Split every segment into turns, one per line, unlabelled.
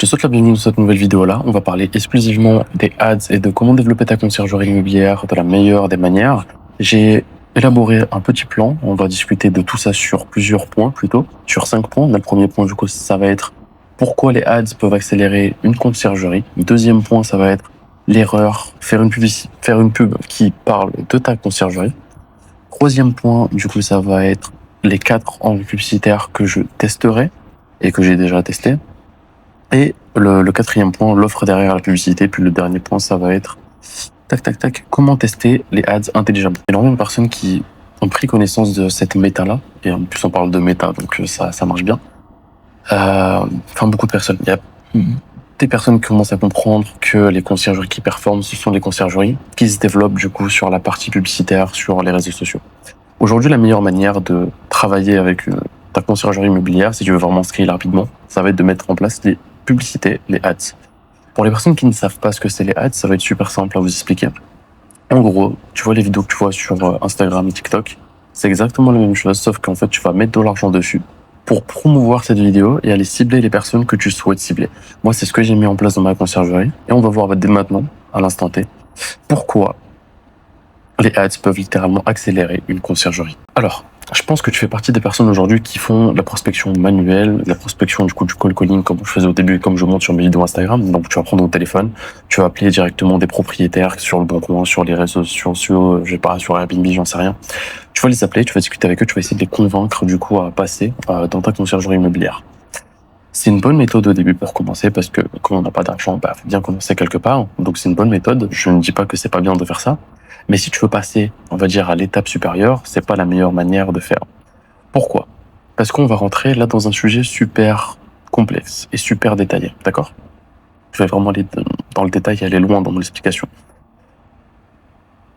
te souhaite la bienvenue dans cette nouvelle vidéo-là. On va parler exclusivement des ads et de comment développer ta conciergerie immobilière de la meilleure des manières. J'ai élaboré un petit plan. On va discuter de tout ça sur plusieurs points, plutôt sur 5 points. Le premier point, du coup, ça va être pourquoi les ads peuvent accélérer une conciergerie. Le deuxième point, ça va être l'erreur, faire une pub qui parle de ta conciergerie. Troisième point, du coup, ça va être les 4 angles publicitaires que je testerai et que j'ai déjà testé. Et le quatrième point, l'offre derrière la publicité. Puis le dernier point, ça va être comment tester les ads intelligemment. Il y a énormément de personnes qui ont pris connaissance de cette méta-là. Et en plus, on parle de méta, donc ça marche bien. Enfin, beaucoup de personnes. Il y a des personnes qui commencent à comprendre que les conciergeries qui performent, ce sont les conciergeries qui se développent du coup sur la partie publicitaire, sur les réseaux sociaux. Aujourd'hui, la meilleure manière de travailler avec ta conciergerie immobilière, si tu veux vraiment scaler rapidement, ça va être de mettre en place les publicités, les ads. Pour les personnes qui ne savent pas ce que c'est les ads, ça va être super simple à vous expliquer. En gros, tu vois les vidéos que tu vois sur Instagram et TikTok, c'est exactement la même chose, sauf qu'en fait, tu vas mettre de l'argent dessus pour promouvoir cette vidéo et aller cibler les personnes que tu souhaites cibler. Moi, c'est ce que j'ai mis en place dans ma conciergerie et on va voir dès maintenant, à l'instant T, pourquoi les ads peuvent littéralement accélérer une conciergerie. Alors, je pense que tu fais partie des personnes aujourd'hui qui font la prospection manuelle, la prospection du coup du cold calling comme je faisais au début et comme je montre sur mes vidéos Instagram. Donc tu vas prendre ton téléphone, tu vas appeler directement des propriétaires sur le Bon Coin, sur les réseaux sociaux, je sais pas, sur Airbnb, j'en sais rien. Tu vas les appeler, tu vas discuter avec eux, tu vas essayer de les convaincre du coup à passer dans ta conciergerie immobilière. C'est une bonne méthode au début pour commencer parce que quand on n'a pas d'argent, faut bien commencer quelque part. Donc c'est une bonne méthode. Je ne dis pas que c'est pas bien de faire ça. Mais si tu veux passer, on va dire, à l'étape supérieure, c'est pas la meilleure manière de faire. Pourquoi? Parce qu'on va rentrer là dans un sujet super complexe et super détaillé, d'accord? Je vais vraiment aller dans le détail et aller loin dans mon explication.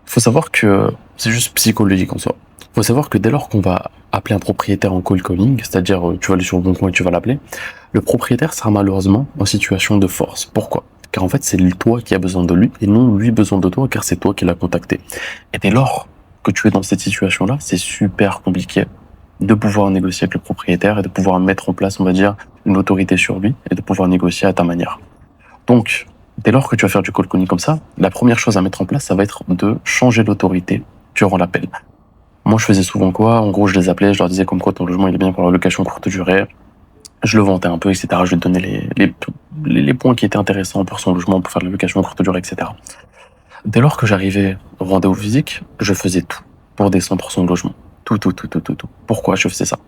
Il faut savoir que c'est juste psychologique en soi. Il faut savoir que dès lors qu'on va appeler un propriétaire en cold calling, c'est-à-dire tu vas aller sur le Bon Coin et tu vas l'appeler, le propriétaire sera malheureusement en situation de force. Pourquoi? Car en fait, c'est toi qui as besoin de lui et non lui besoin de toi, car c'est toi qui l'as contacté. Et dès lors que tu es dans cette situation-là, c'est super compliqué de pouvoir négocier avec le propriétaire et de pouvoir mettre en place, on va dire, une autorité sur lui et de pouvoir négocier à ta manière. Donc, dès lors que tu vas faire du cold calling comme ça, la première chose à mettre en place, ça va être de changer l'autorité durant l'appel. Moi, je faisais souvent quoi? En gros, je les appelais, je leur disais comme quoi ton logement il est bien pour la location courte durée. Je le vantais un peu, etc. Je lui donnais les points qui étaient intéressants pour son logement, pour faire de la location courte durée, etc. Dès lors que j'arrivais au rendez-vous physique, je faisais tout pour descendre son logement. Tout. Pourquoi je faisais ça?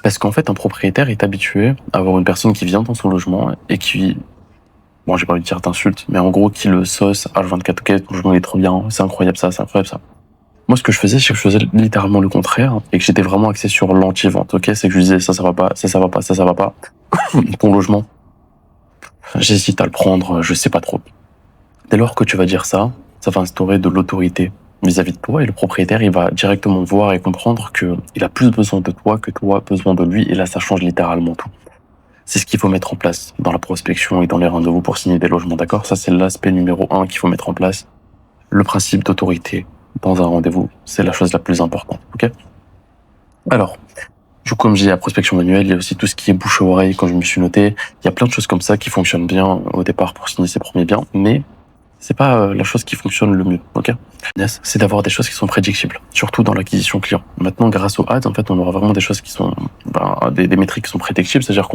Parce qu'en fait, un propriétaire est habitué à avoir une personne qui vient dans son logement et qui, bon, j'ai pas envie de dire d'insulte, mais en gros, qui le sauce H24, ok, ton logement est trop bien, c'est incroyable ça, c'est incroyable ça. Moi, ce que je faisais, c'est que je faisais littéralement le contraire et que j'étais vraiment axé sur l'anti-vente, ok? C'est que je disais ça va pas, ça va pas, ça va pas. Ton logement, j'hésite à le prendre, je sais pas trop. Dès lors que tu vas dire ça, ça va instaurer de l'autorité vis-à-vis de toi et le propriétaire, il va directement voir et comprendre que il a plus besoin de toi que toi besoin de lui et là, ça change littéralement tout. C'est ce qu'il faut mettre en place dans la prospection et dans les rendez-vous pour signer des logements, d'accord? Ça, c'est l'aspect numéro 1 qu'il faut mettre en place. Le principe d'autorité dans un rendez-vous, c'est la chose la plus importante, ok? Alors, du coup, comme je dis, la prospection manuelle, il y a aussi tout ce qui est bouche à oreille, quand je me suis noté. Il y a plein de choses comme ça qui fonctionnent bien au départ pour signer ses premiers biens, mais c'est pas la chose qui fonctionne le mieux, ok? C'est d'avoir des choses qui sont prédictibles, surtout dans l'acquisition client. Maintenant, grâce aux ads, en fait, on aura vraiment des choses qui sont, des métriques qui sont prédictibles, c'est-à-dire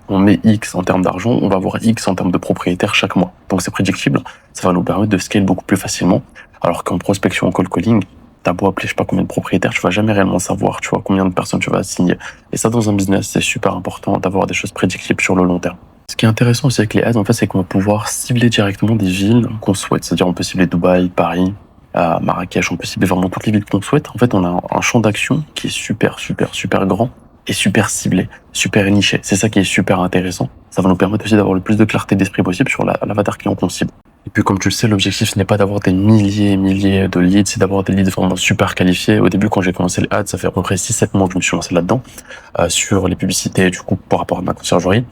on met X en termes d'argent, on va avoir X en termes de propriétaires chaque mois. Donc c'est prédictible, ça va nous permettre de scale beaucoup plus facilement. Alors qu'en prospection, en cold calling, t'as beau appeler je sais pas combien de propriétaires, tu vas jamais réellement savoir, tu vois, combien de personnes tu vas signer. Et ça, dans un business, c'est super important d'avoir des choses prédictibles sur le long terme. Ce qui est intéressant aussi avec les ads, en fait, c'est qu'on va pouvoir cibler directement des villes qu'on souhaite. C'est-à-dire, on peut cibler Dubaï, Paris, Marrakech, on peut cibler vraiment toutes les villes qu'on souhaite. En fait, on a un champ d'action qui est super grand et super ciblé, super niché. C'est ça qui est super intéressant. Ça va nous permettre aussi d'avoir le plus de clarté d'esprit possible sur l'avatar client qu'on cible. Et puis, comme tu le sais, l'objectif, ce n'est pas d'avoir des milliers et milliers de leads, c'est d'avoir des leads vraiment super qualifiés. Au début, quand j'ai commencé les ads, ça fait à peu près 6-7 mois que je me suis lancé là-dedans, sur les publicités, du coup, par rapport à ma conciergerie.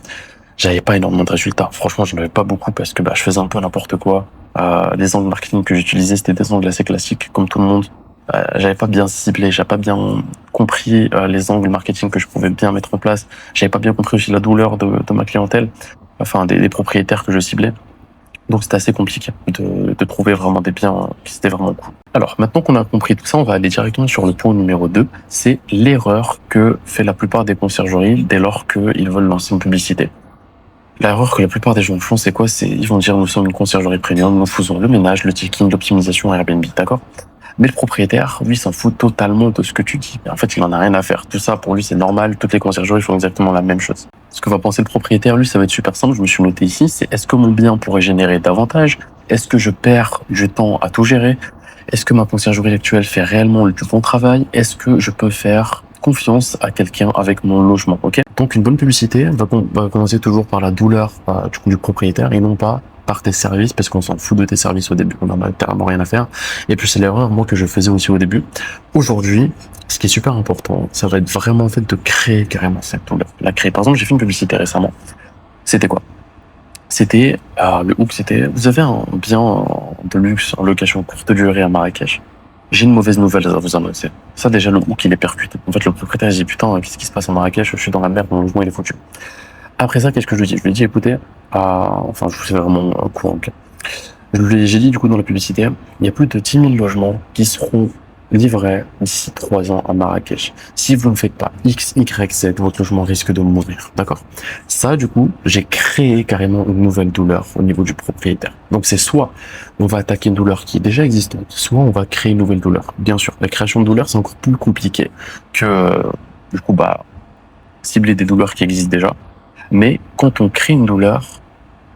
J'avais pas énormément de résultats. Franchement, j'en avais pas beaucoup parce que je faisais un peu n'importe quoi. Les angles marketing que j'utilisais, c'était des angles assez classiques, comme tout le monde. J'avais pas bien ciblé, j'avais pas bien compris les angles marketing que je pouvais bien mettre en place. J'avais pas bien compris aussi la douleur de ma clientèle. enfin des propriétaires que je ciblais. Donc c'était assez compliqué de trouver vraiment des biens qui étaient vraiment cool. Alors maintenant qu'on a compris tout ça, on va aller directement sur le point numéro 2. C'est l'erreur que fait la plupart des conciergeries dès lors qu'ils veulent lancer une publicité. L'erreur que la plupart des gens font, c'est quoi? C'est ils vont dire nous sommes une conciergerie premium, nous faisons le ménage, le ticking, l'optimisation Airbnb, d'accord? Mais le propriétaire, lui, s'en fout totalement de ce que tu dis. En fait, il en a rien à faire. Tout ça, pour lui, c'est normal. Toutes les conciergeries font exactement la même chose. Ce que va penser le propriétaire, lui, ça va être super simple. Je me suis noté ici, c'est est-ce que mon bien pourrait générer davantage? Est-ce que je perds du temps à tout gérer? Est-ce que ma conciergerie actuelle fait réellement du bon travail? Est-ce que je peux faire confiance à quelqu'un avec mon logement, ok? Donc une bonne publicité va commencer toujours par la douleur du propriétaire et non pas par tes services, parce qu'on s'en fout de tes services au début, on en a littéralement rien à faire. Et puis c'est l'erreur moi que je faisais aussi au début. Aujourd'hui, ce qui est super important, ça va être vraiment en fait de créer carrément cette douleur. La créer. Par exemple, j'ai fait une publicité récemment. C'était quoi? C'était le hook, c'était vous avez un bien de luxe en location courte durée à Marrakech. J'ai une mauvaise nouvelle à vous annoncer. Ça, déjà, le hook, il est percuté. En fait, le propriétaire, il dit, putain, qu'est-ce qui se passe à Marrakech? Je suis dans la merde, mon logement, il est foutu. Après ça, qu'est-ce que je lui dis? Je lui dis, écoutez, enfin, je vous fais vraiment un courant, ok. J'ai dit, du coup, dans la publicité, il y a plus de 10 000 logements qui seront livrés d'ici 3 ans à Marrakech. Si vous ne faites pas X, Y, Z, votre logement risque de mourir. D'accord? Ça, du coup, j'ai créé carrément une nouvelle douleur au niveau du propriétaire. Donc, c'est soit on va attaquer une douleur qui est déjà existante, soit on va créer une nouvelle douleur. Bien sûr, la création de douleur, c'est encore plus compliqué que, du coup, cibler des douleurs qui existent déjà. Mais quand on crée une douleur,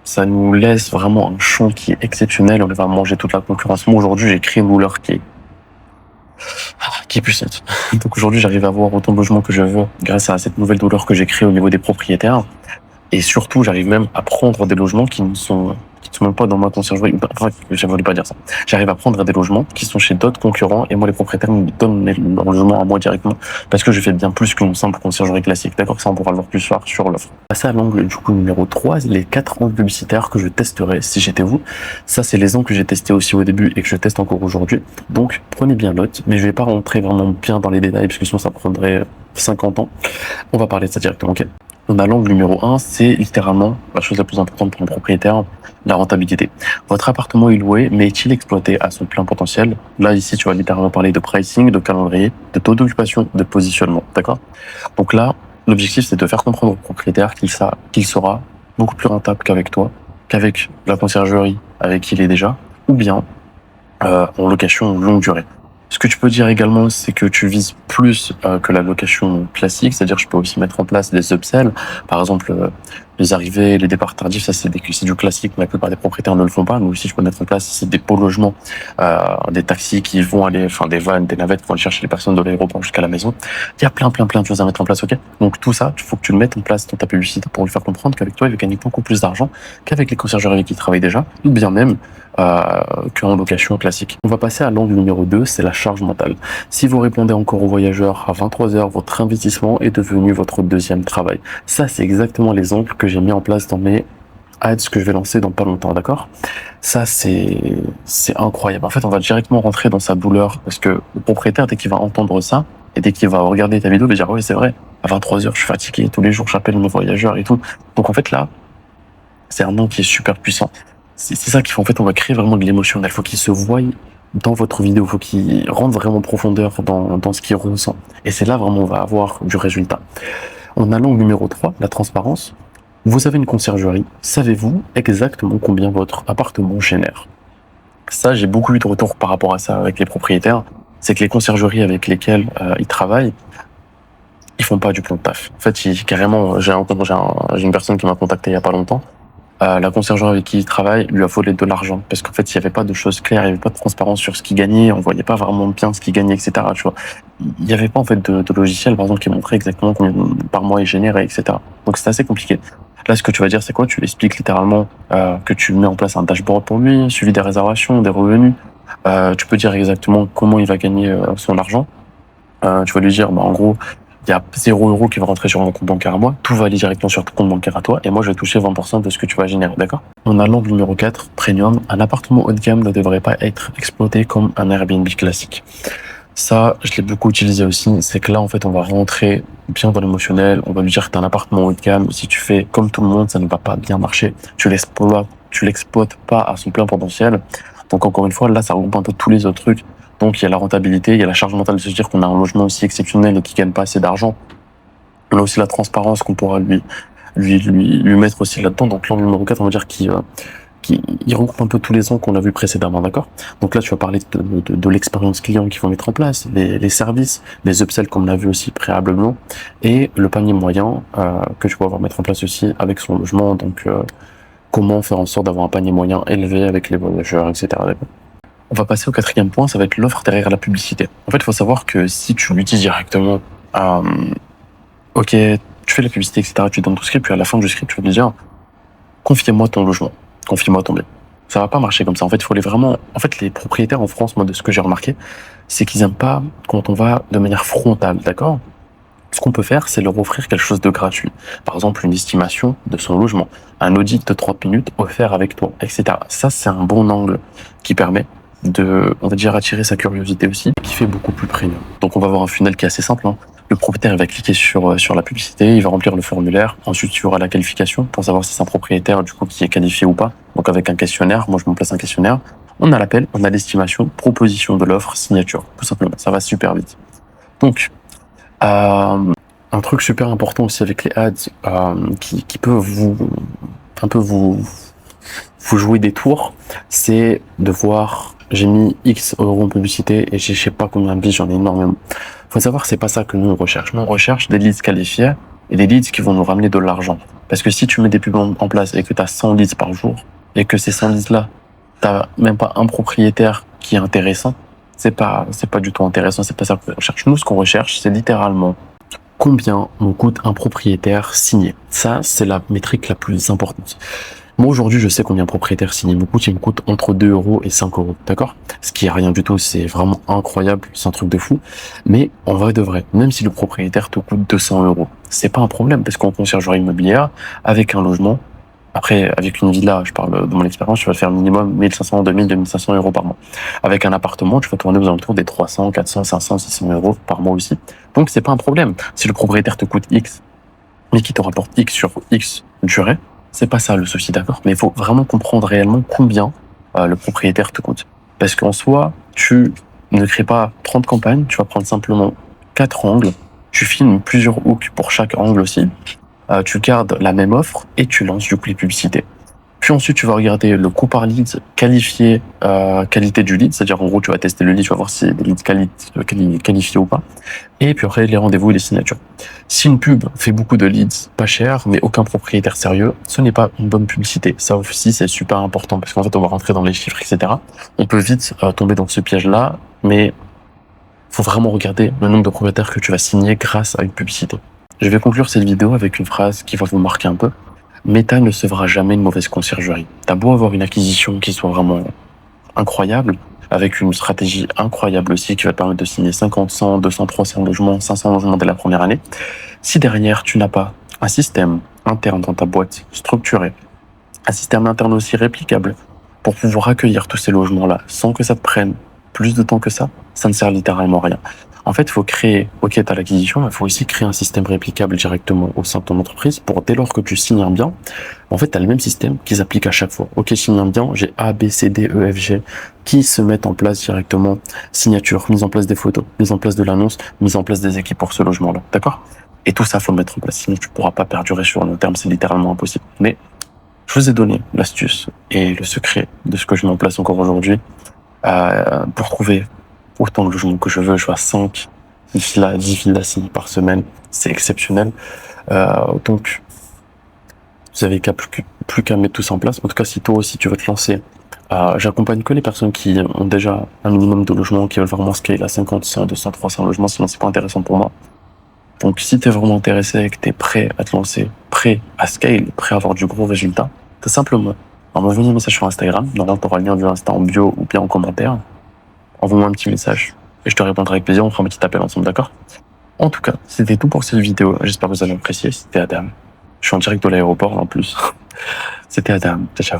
ça nous laisse vraiment un champ qui est exceptionnel. On va manger toute la concurrence. Moi, aujourd'hui, j'ai créé une douleur qui est puissante. Donc aujourd'hui, j'arrive à avoir autant de logements que je veux grâce à cette nouvelle douleur que j'ai créée au niveau des propriétaires. Et surtout, j'arrive même à prendre des logements qui ne sont même pas dans ma conciergerie. Enfin, je voulais pas dire ça. J'arrive à prendre des logements qui sont chez d'autres concurrents et moi, les propriétaires me donnent leur logement à moi directement parce que je fais bien plus qu'une simple conciergerie classique. D'accord? Ça, on pourra le voir plus tard sur l'offre. Passer à l'angle, du coup, numéro 3, les 4 angles publicitaires que je testerai si j'étais vous. Ça, c'est les angles que j'ai testés aussi au début et que je teste encore aujourd'hui. Donc, prenez bien note, mais je vais pas rentrer vraiment bien dans les détails parce que sinon, ça prendrait 50 ans. On va parler de ça directement, ok? On a l'angle numéro 1, c'est littéralement la chose la plus importante pour le propriétaire, la rentabilité. Votre appartement est loué, mais est-il exploité à son plein potentiel? Là, ici, tu vas littéralement parler de pricing, de calendrier, de taux d'occupation, de positionnement, d'accord? Donc là, l'objectif, c'est de faire comprendre au propriétaire qu'il sera beaucoup plus rentable qu'avec toi, qu'avec la conciergerie avec qui il est déjà, ou bien en location longue durée. Ce que tu peux dire également, c'est que tu vises plus que la location classique, c'est-à-dire je peux aussi mettre en place des upsells, par exemple les arrivées, les départs tardifs, ça c'est du classique, mais la plupart des propriétaires ne le font pas. Mais aussi je peux mettre en place ici des pots logements, des taxis qui vont aller, enfin des vannes, des navettes qui vont aller chercher les personnes de l'aéroport jusqu'à la maison. Il y a plein de choses à mettre en place, ok? Donc tout ça, il faut que tu le mettes en place dans ta publicité pour lui faire comprendre qu'avec toi il va gagner beaucoup plus d'argent qu'avec les conciergeries avec qui il travaille déjà, ou bien même qu'en location classique. On va passer à l'angle numéro 2, c'est la charge mentale. Si vous répondez encore aux voyageurs à 23h, votre investissement est devenu votre deuxième travail. Ça, c'est exactement les angles que j'ai mis en place dans mes ads que je vais lancer dans pas longtemps, d'accord? Ça, c'est incroyable. En fait, on va directement rentrer dans sa douleur parce que le propriétaire, dès qu'il va entendre ça et dès qu'il va regarder ta vidéo, il va dire, oui, c'est vrai, à 23h, je suis fatigué, tous les jours, j'appelle mes voyageurs et tout. Donc, en fait, là, c'est un angle qui est super puissant. C'est ça qu'il faut, en fait, on va créer vraiment de l'émotionnel. Il faut qu'il se voie dans votre vidéo, il faut qu'il rentre vraiment en profondeur dans ce qu'il ressent. Et c'est là vraiment on va avoir du résultat. On a l'angle numéro 3, la transparence. Vous avez une conciergerie, savez-vous exactement combien votre appartement génère? Ça, j'ai beaucoup eu de retours par rapport à ça avec les propriétaires. C'est que les conciergeries avec lesquelles ils travaillent, ils font pas du plan de taf. En fait, carrément, j'ai une personne qui m'a contacté il y a pas longtemps. La conciergerie avec qui il travaille lui a volé de l'argent parce qu'en fait il n'y avait pas de choses claires, il n'y avait pas de transparence sur ce qu'il gagnait, on voyait pas vraiment bien ce qu'il gagnait, etc. Tu vois, il n'y avait pas en fait de logiciel par exemple qui montrait exactement combien par mois il générait, etc. Donc c'est assez compliqué. Là, ce que tu vas dire, c'est quoi? Tu expliques littéralement que tu mets en place un dashboard pour lui, suivi des réservations, des revenus. Tu peux dire exactement comment il va gagner son argent. Tu vas lui dire, en gros, il y a 0 € qui va rentrer sur mon compte bancaire à moi, tout va aller directement sur ton compte bancaire à toi, et moi je vais toucher 20% de ce que tu vas générer, d'accord? On a l'angle numéro 4, premium. Un appartement haut de gamme ne devrait pas être exploité comme un Airbnb classique. Ça, je l'ai beaucoup utilisé aussi, c'est que là en fait on va rentrer bien dans l'émotionnel. On va lui dire que t'as un appartement haut de gamme. Si tu fais comme tout le monde, ça ne va pas bien marcher. Tu l'exploites pas à son plein potentiel. Donc encore une fois, là, ça regroupe un peu tous les autres trucs. Donc il y a la rentabilité, il y a la charge mentale de se dire qu'on a un logement aussi exceptionnel et qui gagne pas assez d'argent. On a aussi la transparence qu'on pourra lui mettre aussi là-dedans. Donc l'angle numéro 4, on va dire qui il regroupe un peu tous les ans qu'on a vu précédemment, d'accord? Donc là, tu vas parler de l'expérience client qu'il faut mettre en place, les services, les upsells comme on a vu aussi préalablement, et le panier moyen que tu vas avoir mettre en place aussi avec son logement. Donc comment faire en sorte d'avoir un panier moyen élevé avec les voyageurs, etc. On va passer au quatrième point, ça va être l'offre derrière la publicité. En fait, il faut savoir que si tu l'utilises directement, ok, tu fais la publicité, etc., tu donnes ton script, puis à la fin du script, tu vas lui dire, confie-moi ton logement, confie-moi ton bien. Ça va pas marcher comme ça. En fait, il faut aller vraiment. En fait, les propriétaires en France, moi, de ce que j'ai remarqué, c'est qu'ils aiment pas quand on va de manière frontale, d'accord? Ce qu'on peut faire, c'est leur offrir quelque chose de gratuit. Par exemple, une estimation de son logement, un audit de 30 minutes offert avec toi, etc. Ça, c'est un bon angle qui permet de, on va dire, attirer sa curiosité aussi, qui fait beaucoup plus premium. Donc, on va avoir un funnel qui est assez simple, hein. Le propriétaire, il va cliquer sur la publicité, il va remplir le formulaire. Ensuite, il y aura la qualification pour savoir si c'est un propriétaire, du coup, qui est qualifié ou pas. Donc, avec un questionnaire, moi, je me place un questionnaire. On a l'appel, on a l'estimation, proposition de l'offre, signature. Tout simplement. Ça va super vite. Donc, un truc super important aussi avec les ads, qui peut vous jouer des tours, c'est de voir, j'ai mis X euros en publicité et j'ai je sais pas combien de leads, j'en ai énormément. Faut savoir, c'est pas ça que nous on recherche. Nous on recherche des leads qualifiés et des leads qui vont nous ramener de l'argent. Parce que si tu mets des pubs en place et que tu as 100 leads par jour et que ces 100 leads là, t'as même pas un propriétaire qui est intéressant, c'est pas du tout intéressant, c'est pas ça qu'on recherche. Nous, ce qu'on recherche, c'est littéralement combien nous coûte un propriétaire signé. Ça, c'est la métrique la plus importante. Moi, aujourd'hui, je sais combien un propriétaire signé me coûte. Il me coûte entre 2 euros et 5 euros. D'accord? Ce qui est rien du tout. C'est vraiment incroyable. C'est un truc de fou. Mais en vrai de vrai, même si le propriétaire te coûte 200 euros, c'est pas un problème parce qu'en conciergerie immobilière, avec un logement, après, avec une villa, je parle de mon expérience, tu vas faire minimum 1500, 2000, 2500 euros par mois. Avec un appartement, tu vas tourner aux alentours des 300, 400, 500, 600 euros par mois aussi. Donc, c'est pas un problème. Si le propriétaire te coûte X, mais qui te rapporte X sur X durée, c'est pas ça le souci, d'accord? Mais il faut vraiment comprendre réellement combien le propriétaire te coûte. Parce qu'en soi, tu ne crées pas 30 campagnes, tu vas prendre simplement 4 angles, tu filmes plusieurs hooks pour chaque angle aussi, tu gardes la même offre et tu lances du coup les publicités. Puis ensuite, tu vas regarder le coût par lead, qualifié, qualité du lead, c'est-à-dire en gros, tu vas tester le lead, tu vas voir si c'est des leads qualifiés ou pas. Et puis après, les rendez-vous et les signatures. Si une pub fait beaucoup de leads pas cher, mais aucun propriétaire sérieux, ce n'est pas une bonne publicité. Ça aussi, c'est super important parce qu'en fait, on va rentrer dans les chiffres, etc. On peut vite tomber dans ce piège-là, mais faut vraiment regarder le nombre de propriétaires que tu vas signer grâce à une publicité. Je vais conclure cette vidéo avec une phrase qui va vous marquer un peu. Meta ne se fera jamais une mauvaise conciergerie. T'as beau avoir une acquisition qui soit vraiment incroyable, avec une stratégie incroyable aussi qui va te permettre de signer 50, 100, 200, 300 logements, 500 logements dès la première année. Si derrière, tu n'as pas un système interne dans ta boîte structuré, un système interne aussi réplicable pour pouvoir accueillir tous ces logements-là sans que ça te prenne plus de temps que ça ne sert littéralement à rien. En fait, il faut créer, ok, tu as l'acquisition, mais il faut aussi créer un système réplicable directement au sein de ton entreprise pour dès lors que tu signes un bien, en fait, tu as le même système qui s'applique à chaque fois. Ok, je signe un bien, j'ai A, B, C, D, E, F, G qui se mettent en place directement. Signature, mise en place des photos, mise en place de l'annonce, mise en place des équipes pour ce logement-là. D'accord? Et tout ça, faut le mettre en place. Sinon, tu pourras pas perdurer sur le long terme. C'est littéralement impossible. Mais je vous ai donné l'astuce et le secret de ce que je mets en place encore aujourd'hui pour trouver autant de logements que je veux. Je vois 5 villas, 10 villas signées par semaine. C'est exceptionnel. Donc, vous avez plus qu'à mettre tout ça en place. En tout cas, si toi aussi tu veux te lancer, j'accompagne que les personnes qui ont déjà un minimum de logements, qui veulent vraiment scale à 50, 100, 200, 300 logements, sinon c'est pas intéressant pour moi. Donc, si tu es vraiment intéressé et que tu es prêt à te lancer, prêt à scale, prêt à avoir du gros résultat, t'as simplement envoie-moi un message sur Instagram. Normalement, tu auras le lien du Insta en bio ou bien en commentaire. Envoie-moi un petit message et je te répondrai avec plaisir. On fera un petit appel ensemble, d'accord? En tout cas, c'était tout pour cette vidéo. J'espère que vous avez apprécié. C'était Adam. Je suis en direct de l'aéroport en plus. C'était Adam. Ciao, ciao.